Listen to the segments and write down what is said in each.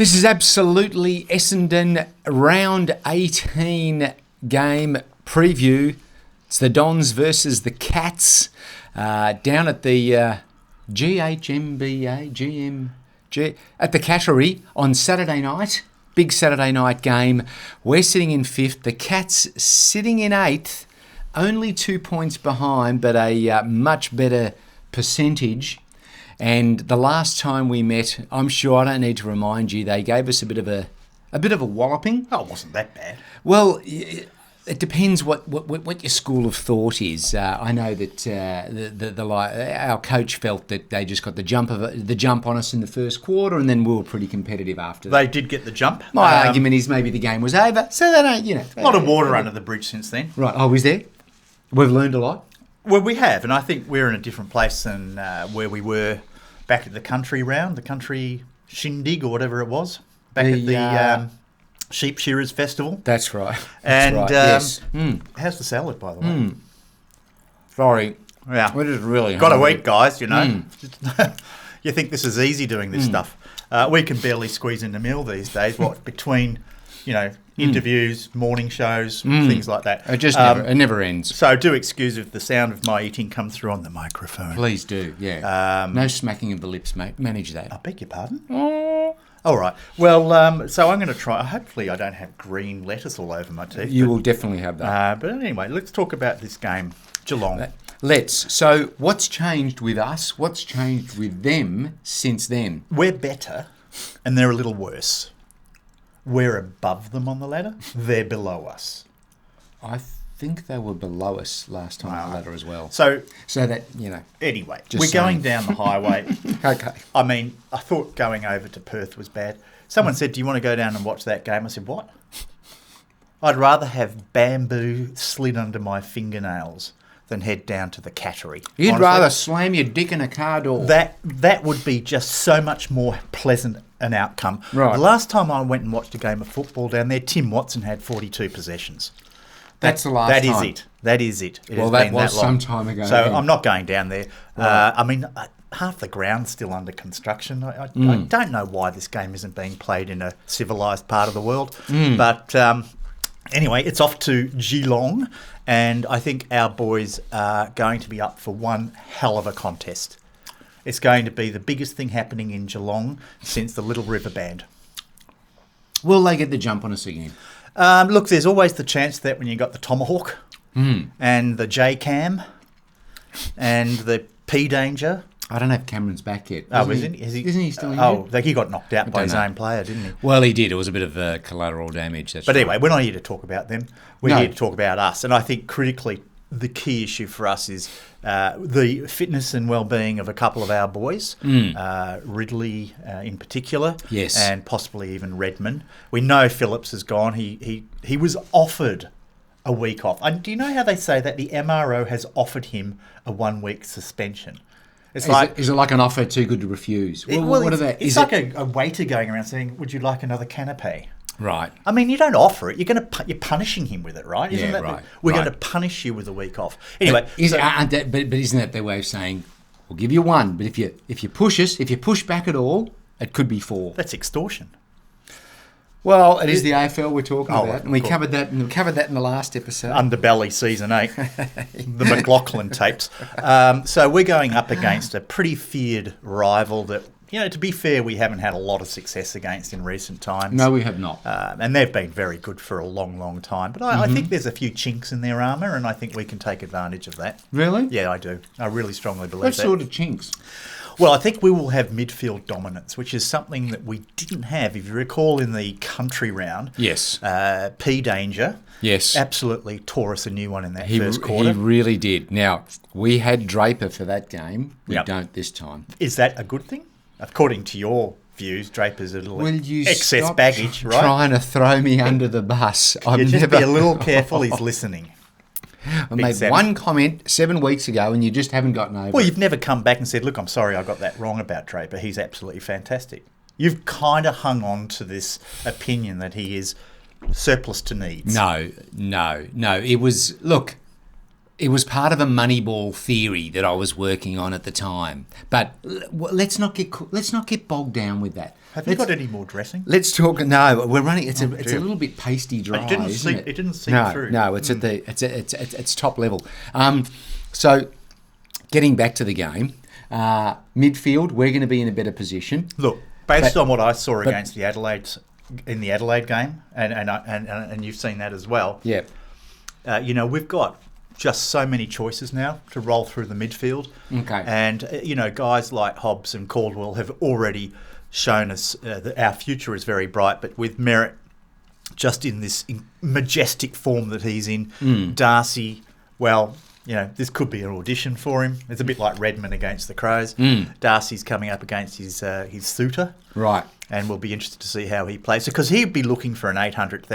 This is absolutely Essendon round 18 game preview. It's the Dons versus the Cats down at the GHMBA at the Cattery on Saturday night. Big Saturday night game. We're sitting in 5th. The Cats sitting in 8th. Only 2 points behind, but a much better percentage. And the last time we met, I'm sure I don't need to remind you, they gave us a bit of a walloping. Oh, it wasn't that bad. Well, it depends what your school of thought is. I know that our coach felt that they just got the jump on us in the first quarter, and then we were pretty competitive after that. They did get the jump. My argument is maybe the game was over, so they don't, A lot of water under the bridge since then. Right. Oh, was there? We've learned a lot. Well, we have, and I think we're in a different place than where we were back at the country round, the country shindig or whatever it was, back at the Sheep Shearers Festival. That's right. And Yes. How's the salad, by the way? Sorry. Yeah. We're just really Got to hungry. eat, guys, You think this is easy doing this stuff. We can barely squeeze in a meal these days, between, interviews, morning shows, things like that. It never ends. So do excuse if the sound of my eating comes through on the microphone. Please do, yeah. No smacking of the lips, mate. Manage that. I beg your pardon? All right. Well, so I'm going to try. Hopefully I don't have green lettuce all over my teeth. You will definitely have that. But anyway, let's talk about this game, Geelong. Let's. So what's changed with us? What's changed with them since then? We're better and they're a little worse. We're above them on the ladder. They're below us. I think they were below us last time on the ladder as well. So that, Anyway, Just we're saying. going down the highway. Okay. I mean, I thought going over to Perth was bad. Someone said, do you want to go down and watch that game? I said, what? I'd rather have bamboo slid under my fingernails than head down to the Cattery. You'd Honestly, rather slam your dick in a car door. That would be just so much more pleasant an outcome. Right. The last time I went and watched a game of football down there, Tim Watson had 42 possessions. That's the last That time. is it. That is it. It Well, has that been was that long. some time ago. So then. I'm not going down there. Right. I mean, half the ground's still under construction. I don't know why this game isn't being played in a civilised part of the world. But anyway, it's off to Geelong, and I think our boys are going to be up for one hell of a contest. It's going to be the biggest thing happening in Geelong since the Little River Band. Will they get the jump on us again? Look, there's always the chance that when you got the Tomahawk and the J-Cam and the P-Danger. I don't know if Cameron's back yet. Isn't he still injured? Oh, he got knocked out by don't his know. own player, didn't he? Well, he did. It was a bit of collateral damage. That's But right. anyway, we're not here to talk about them. We're No. here to talk about us. And I think critically, the key issue for us is the fitness and well-being of a couple of our boys, Ridley in particular, Yes. and possibly even Redmond. We know Phillips is gone. He was offered a week off. And do you know how they say that the MRO has offered him a 1-week suspension? It's Is it like an offer too good to refuse? What are they? It's like a waiter going around saying, "Would you like another canapé?" Right. I mean, you don't offer it. You're punishing him with it, right? Yeah, that right, We're right. going to punish you with a week off. Anyway, But isn't that their way of saying, we'll give you 1, but if you push back at all, it could be 4. that's extortion. Well, it is the AFL we're talking Oh, about, right, and we cool. covered that in the last episode. Underbelly season 8, the McLaughlin tapes. So we're going up against a pretty feared rival that, to be fair, we haven't had a lot of success against in recent times. No, we have not. And they've been very good for a long, long time. But I think there's a few chinks in their armour, and I think we can take advantage of that. Really? Yeah, I do. I really strongly believe What that. sort of chinks? Well, I think we will have midfield dominance, which is something that we didn't have. If you recall in the country round, Yes. P-Danger Yes. absolutely tore us a new one in that first quarter. He really did. Now, we had Draper for that game. We Yep. don't this time. Is that a good thing? According to your views, Draper's a little Will you excess stop baggage, right? trying to throw me under the bus? You just be a little careful he's listening. I made Seven. one comment 7 weeks ago and you just haven't gotten over Well, it. you've never come back and said, look, I'm sorry I got that wrong about Draper. He's absolutely fantastic. You've kind of hung on to this opinion that he is surplus to needs. No. It was, look, It was part of a Moneyball theory that I was working on at the time. But let's not get bogged down with that. Have you got any more dressing? Let's talk. No, we're running. It's a little bit pasty dry. It didn't seep through. No, it's top level. So, getting back to the game, midfield, we're going to be in a better position. Look, based on what I saw against the Adelaide game, and you've seen that as well. Yeah. We've got just so many choices now to roll through the midfield. Okay. And, guys like Hobbs and Caldwell have already shown us that our future is very bright, but with Merritt just in this majestic form that he's in, Darcy, well, this could be an audition for him. It's a bit like Redmond against the Crows. Darcy's coming up against his suitor. Right. And we'll be interested to see how he plays. Because he'd be looking for an $800,000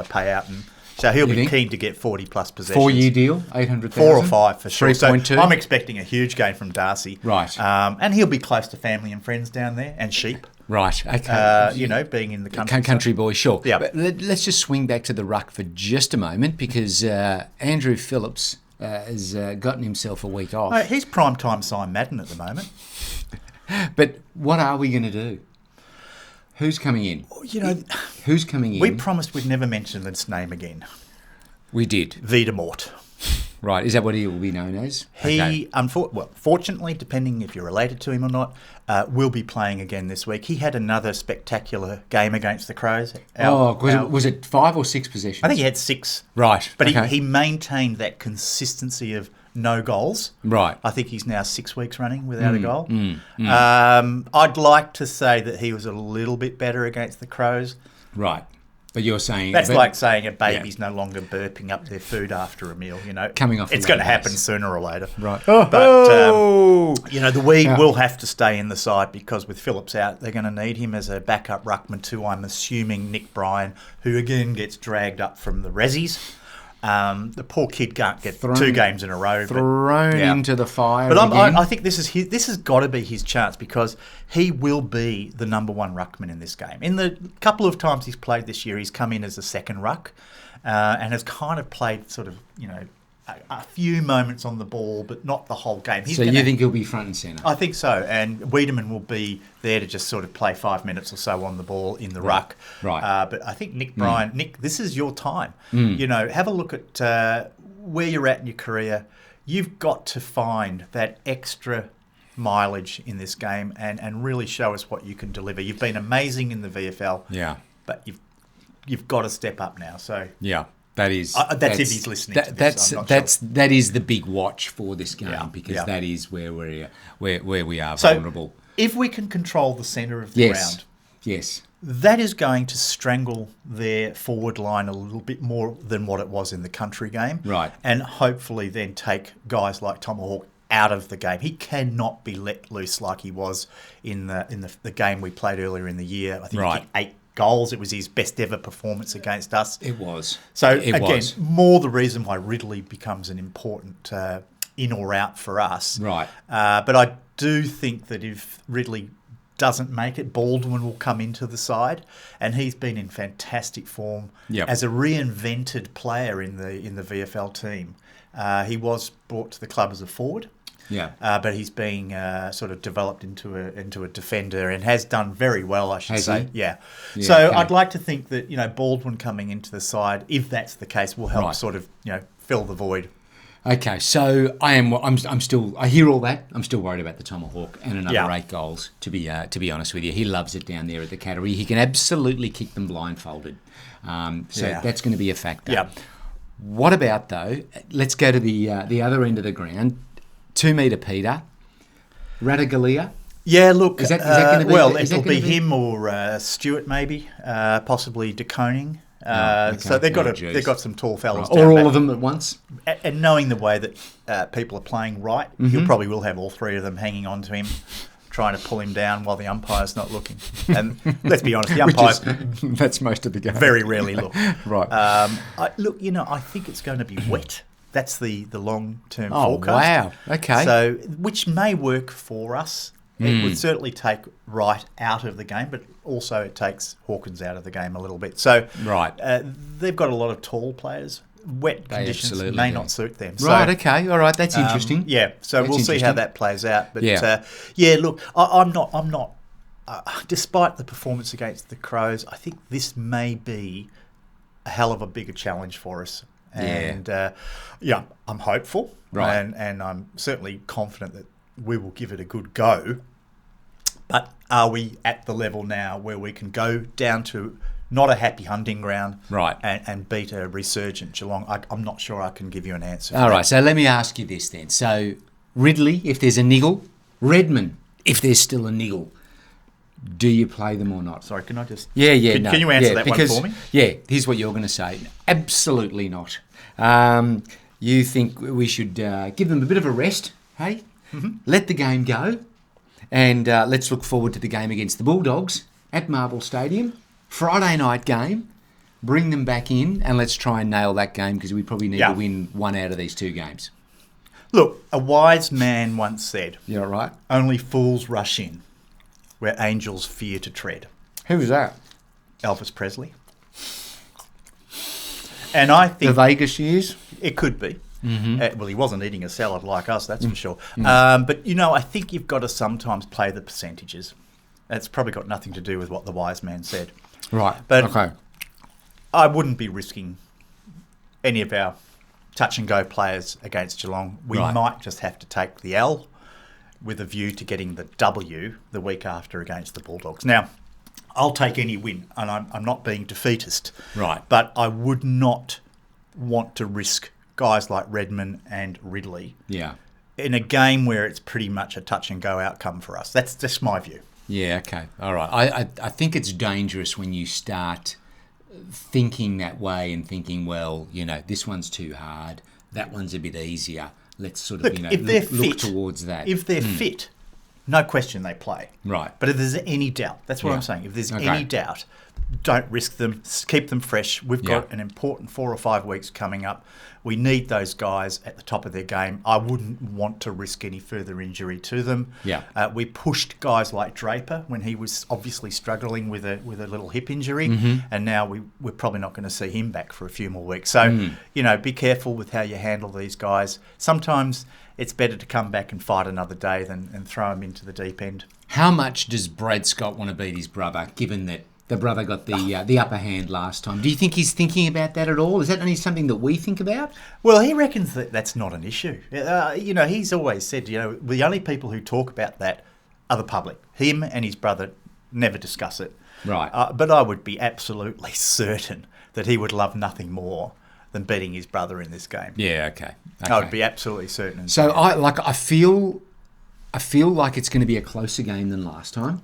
payout, and so he'll be keen to get 40-plus possessions. 4-year deal, 800,000? 4 or 5 for sure. 3.2? So I'm expecting a huge game from Darcy. Right. And he'll be close to family and friends down there, and sheep. Right, okay. Being in the country. Country boy, sure. Yeah. But let's just swing back to the ruck for just a moment, because Andrew Phillips has gotten himself a week off. He's primetime Simon Madden at the moment. But what are we going to do? Who's coming in? Who's coming in? We promised we'd never mention this name again. We did. Wiedemort. Right. Is that what he will be known as? Fortunately, depending if you're related to him or not, will be playing again this week. He had another spectacular game against the Crows. Was it 5 or 6 possessions? I think he had 6. Right. But he maintained that consistency of no goals. Right. I think he's now 6 weeks running without a goal. I'd like to say that he was a little bit better against the Crows. Right. But you're saying... That's like saying a baby's no longer burping up their food after a meal, Coming off it's going to happen sooner or later. Right. But, the Weed will have to stay in the side, because with Phillips out, they're going to need him as a backup ruckman to, I'm assuming, Nick Bryan, who again gets dragged up from the Rezzies. The poor kid can't get 2 games in a row. Thrown into the fire. But I think this has got to be his chance, because he will be the number 1 ruckman in this game. In the couple of times he's played this year, he's come in as a second ruck and has kind of played sort of, a few moments on the ball, but not the whole game. So you think he'll be front and centre? I think so. And Wiedemann will be there to just sort of play 5 minutes or so on the ball in the ruck. Right. But I think Nick Bryan, this is your time. Have a look at where you're at in your career. You've got to find that extra mileage in this game and really show us what you can deliver. You've been amazing in the VFL. Yeah. But you've got to step up now. So yeah. That's if he's listening to this. That is the big watch for this game, because that is where we are vulnerable. If we can control the centre of the ground, that is going to strangle their forward line a little bit more than what it was in the country game, right? And hopefully then take guys like Tomahawk out of the game. He cannot be let loose like he was in the game we played earlier in the year. I think he kicked 8 goals. It was his best ever performance against us. It was. So again, more the reason why Ridley becomes an important in or out for us. Right. But I do think that if Ridley doesn't make it, Baldwin will come into the side, and he's been in fantastic form as a reinvented player in the VFL team. He was brought to the club as a forward. Yeah, but he's being sort of developed into a defender and has done very well, I should say. Yeah. So okay. I'd like to think that Baldwin coming into the side, if that's the case, will help sort of fill the void. Okay, so I'm still. I hear all that. I'm still worried about the Tomahawk and another 8 goals. To be honest with you, he loves it down there at the Cattery. He can absolutely kick them blindfolded. That's going to be a factor. Yeah. What about though? Let's go to the other end of the ground. 2 metre Peter, Radagalia. Yeah, look. Is that going to be? Well, it'll be him or Stewart, maybe, possibly De Koning. So they've got some tall fellas. Right. Or all of them at once. And knowing the way that people are playing right, he probably will have all 3 of them hanging on to him, trying to pull him down while the umpire's not looking. And let's be honest, the umpires that's most of the game. Very rarely look. Right. I think it's going to be wet. That's the long-term forecast. Oh, wow. Okay. So, which may work for us. It would certainly take Wright out of the game, but also it takes Hawkins out of the game a little bit. So, they've got a lot of tall players wet conditions absolutely may do. not suit them. Right, So, okay, all right, that's interesting. so That's we'll see how interesting. that plays out. But Yeah. look, I'm not. Despite the performance against the Crows, I think this may be a hell of a bigger challenge for us. And I'm hopeful, Right. and I'm certainly confident that we will give it a good go. But are we at the level now where we can go down to not a happy hunting ground, Right. and beat a resurgent Geelong? I'm not sure I can give you an answer. All right, so let me ask you this then. So Ridley, if there's a niggle, Redmond, if there's still a niggle, do you play them or not? Sorry, can I just... Yeah, Can you answer that one for me? Yeah, here's what you're going to say. Absolutely not. You think we should give them a bit of a rest, hey? Mm-hmm. Let the game go, and let's look forward to the game against the Bulldogs at Marvel Stadium. Friday night game. Bring them back in, and let's try and nail that game because we probably need to win one out of these two games. Look, a wise man once said, You all right? only fools rush in where angels fear to tread. Who was that? Elvis Presley. And I The think Vegas years? it could be. Well, he wasn't eating a salad like us, that's for sure. Mm. But, I think you've got to sometimes play the percentages. That's probably got nothing to do with what the wise man said. Right, But okay. I wouldn't be risking any of our touch-and-go players against Geelong. We Right. might just have to take the L with a view to getting the W the week after against the Bulldogs. Now, I'll take any win, and I'm not being defeatist. Right. But I would not want to risk guys like Redmond and Ridley Yeah. in a game where it's pretty much a touch-and-go outcome for us. That's just my view. Yeah, okay. All right. I think it's dangerous when you start thinking that way and thinking, well, this one's too hard, that one's a bit easier. Let's sort of, Look, if they're look fit, towards that. If they're fit, no question they play. Right. But if there's any doubt, that's what Yeah. I'm saying. If there's Okay. any doubt, don't risk them. Keep them fresh. We've got Yeah. an important 4 or 5 weeks coming up. We need those guys at the top of their game. I wouldn't want to risk any further injury to them. Yeah. We pushed guys like Draper when he was obviously struggling with a little hip injury, and now we're probably not going to see him back for a few more weeks. So, be careful with how you handle these guys. Sometimes it's better to come back and fight another day than throw them into the deep end. How much does Brad Scott want to beat his brother, given that the brother got the upper hand last time? Do you think he's thinking about that at all? Is that only something that we think about? Well, he reckons that that's not an issue. He's always said, the only people who talk about that are the public. Him and his brother never discuss it. Right. But I would be absolutely certain that he would love nothing more than beating his brother in this game. Yeah, okay. I would be absolutely certain. So I feel like it's going to be a closer game than last time.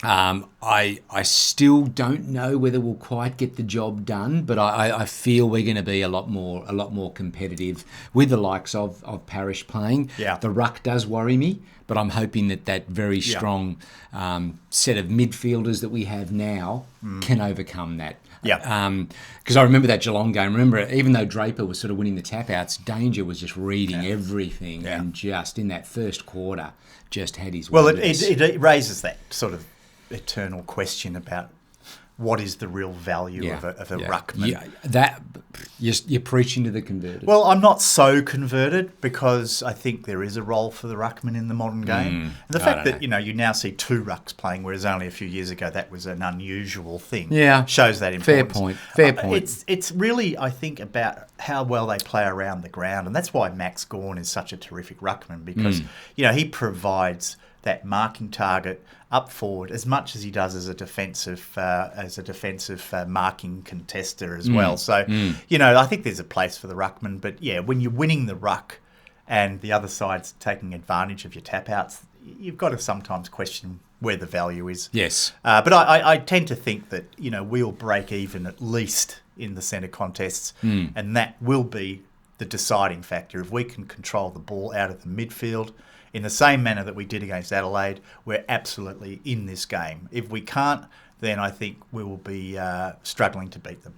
I still don't know whether we'll quite get the job done, but I feel we're going to be a lot more competitive with the likes of Parrish playing. Yeah. The ruck does worry me, but I'm hoping that very strong set of midfielders that we have now can overcome that. Yeah. Because I remember that Geelong game. Remember, even though Draper was sort of winning the tap-outs, Danger was just reading everything and just in that first quarter just had his Well, wonders. it raises that sort of eternal question about what is the real value of a ruckman. Yeah, you're preaching to the converted. Well, I'm not so converted because I think there is a role for the ruckman in the modern game. And the fact that, you now see 2 rucks playing, whereas only a few years ago that was an unusual thing, shows that importance. Fair point. It's really, I think, about how well they play around the ground. And that's why Max Gawn is such a terrific ruckman because, he provides that marking target up forward as much as he does as a defensive marking contester as well. So, I think there's a place for the ruckman. But, when you're winning the ruck and the other side's taking advantage of your tap-outs, you've got to sometimes question where the value is. Yes. But I tend to think that, we'll break even at least in the centre contests, and that will be the deciding factor. If we can control the ball out of the midfield in the same manner that we did against Adelaide, we're absolutely in this game. If we can't, then I think we will be struggling to beat them.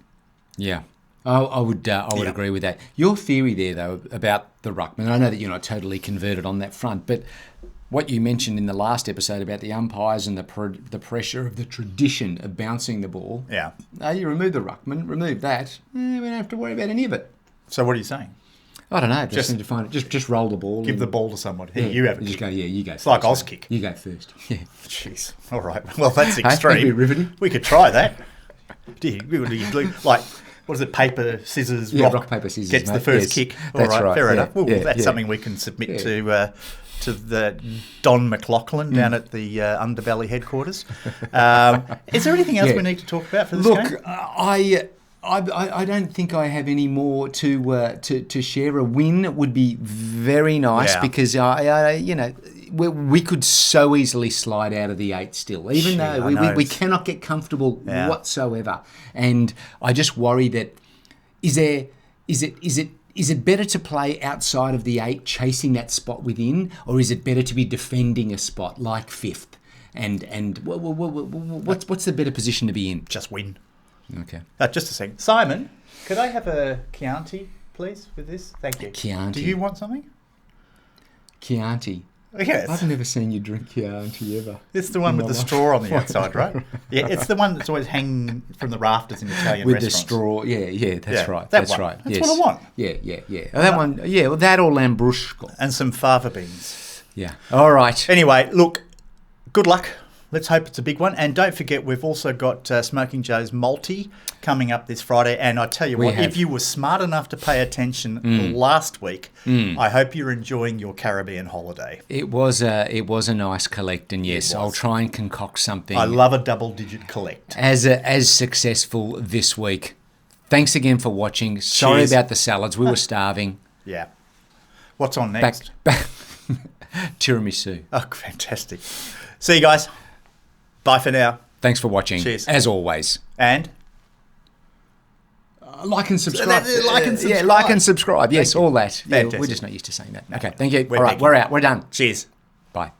Yeah. I would agree with that. Your theory there, though, about the ruckman, I know that you're not totally converted on that front, but what you mentioned in the last episode about the umpires and the pressure of the tradition of bouncing the ball, you remove the ruckman, remove that, we don't have to worry about any of it. So what are you saying? I don't know. Just need to find it. Just roll the ball. Give the ball to someone. Here, you have a kick. You go. It's like Auskick. You go first. Yeah. Jeez. All right. Well, that's extreme. That'd be riveting. We could try that. Like, what is it? Paper, scissors, rock, paper, scissors. Gets the first kick. All That's right. Fair yeah, enough. Well, yeah, that's something we can submit to the Don McLaughlin down at the Underbelly headquarters. Is there anything else we need to talk about for this game? Look, I don't think I have any more to share. A win would be very nice because we could so easily slide out of the 8 still, even though we cannot get comfortable whatsoever. And I just worry that is it better to play outside of the 8, chasing that spot within, or is it better to be defending a spot like 5th? And what's the better position to be in? Just win. Okay. Just a second. Simon, could I have a Chianti, please, with this? Thank you. Chianti. Do you want something? Chianti. Yes. I've never seen you drink Chianti ever. It's the one with the straw on the outside, right? Yeah, it's the one that's always hanging from the rafters in Italian restaurants. With the straw, that's right. That's right. That's what I want. Yeah. That one, well, that or Lambrusco. And some fava beans. Yeah. All right. Anyway, look, good luck. Let's hope it's a big one. And don't forget, we've also got Smoking Joe's Multi coming up this Friday. And I tell you what, if you were smart enough to pay attention last week, I hope you're enjoying your Caribbean holiday. It was a nice collect, and yes, I'll try and concoct something. I love a double-digit collect. As successful this week. Thanks again for watching. Sorry about the salads. We were starving. Yeah. What's on next? Back tiramisu. Oh, fantastic. See you guys. Bye for now. Thanks for watching. Cheers. As always. And? Like and subscribe. Yeah, like and subscribe. Yes, all that. Fantastic. We're just not used to saying that. Okay, thank you. We're all right, we're out. We're done. Cheers. Bye.